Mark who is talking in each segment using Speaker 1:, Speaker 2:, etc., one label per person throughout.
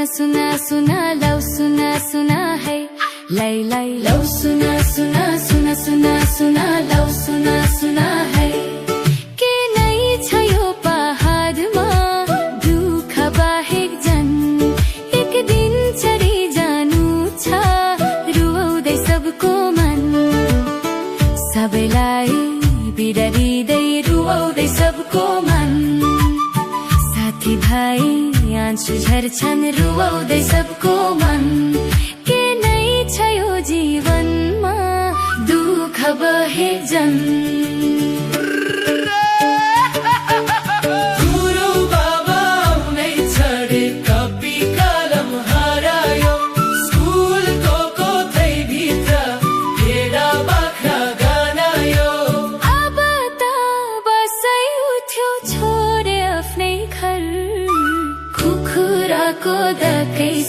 Speaker 1: सुना सुना सुना लौ सुना सुना है लै लै लौ सुना सुना सुना सुना सुना लौ सुना सुना है के नै छ यो पहाडमा दुःख बाहेक जन एक दिन चढी जानु छ रुवाउँदै सबको मन सबैलाई बिरारिँदै रुवाउँदै सबको मन साथी भाइ आँसु झर्छन् रुवाउँदै सबको मन के नै छ यो जीवनमा दुःख बहे जन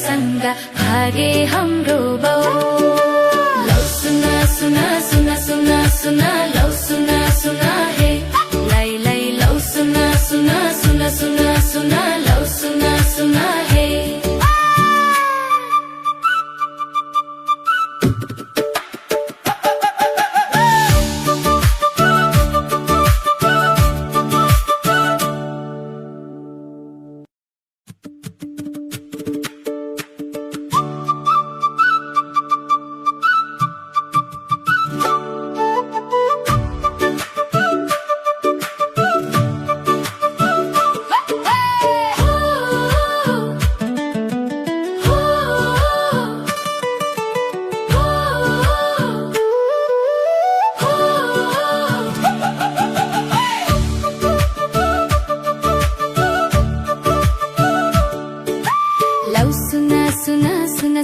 Speaker 1: सँग भागे हाम्रो बाउ लौ सुना सुना सुना सुना सुना लौ सुना सुना हे लै लै लौ सुना सुना सुना सुना सुना लौ सुना सुना हे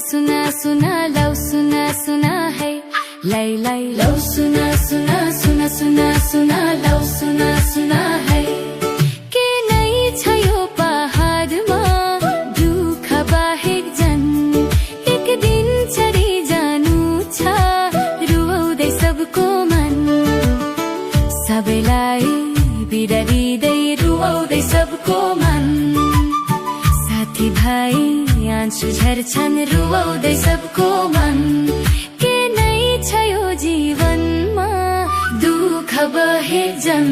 Speaker 1: सुना सुना लौ सुना सुना है लै लै लौ सुना सुना सुना सुना सुना लौ सुना सुना है के नै छ यो पहाडमा दुःख बाहेक जन एक दिन चढी जानु छ रुवाउँदै सबको मन सबैलाई बिरारिँदै रुवाउँदै सबको मन साथी भाइ आँसु झर्छन् रुवाउँदै सबको मन के नै छ यो जीवनमा दुःख बहे जन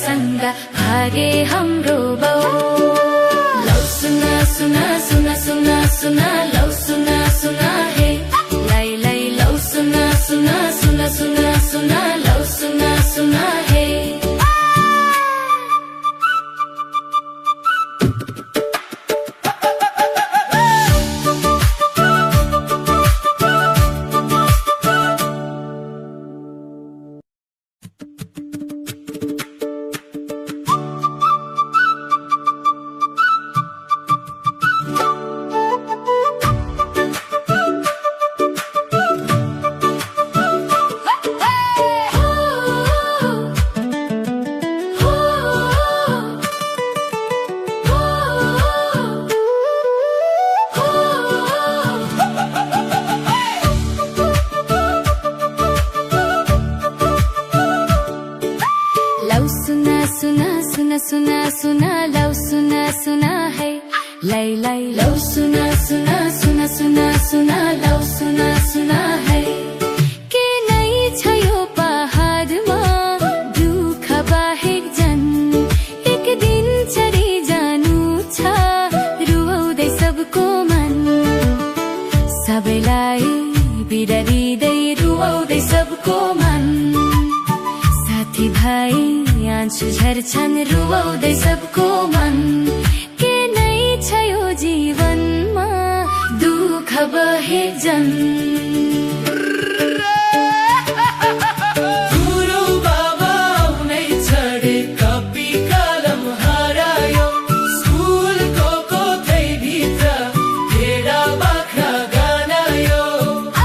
Speaker 1: सँग भागे हाम्रो बाउ लौ सुना सुना सुना सुना सुना लौ सुना सुना हे लै लै लौ सुना सुना सुना सुना सुना लौ सुना सुना हे सुना सुना लौ सुना सुना है लै लै लौ सुना सुना सुना सुना सुना लौ सुना सुना है के नै छ यो पहाडमा दुःख बाहेक जन एक दिन चढी जानु छ रुवाउँदै सबको मन सबैलाई बिरारिँदै रुवाउँदै सबको मन साथी भाइ आँसु झर्छन् रुवाउँदै सबको मन के नै छ यो जीवनमा दुःख बहे जन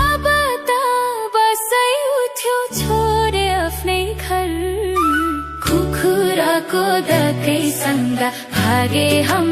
Speaker 1: अब त बसै उठ्यो छोडे आफ्नै घर भागे हम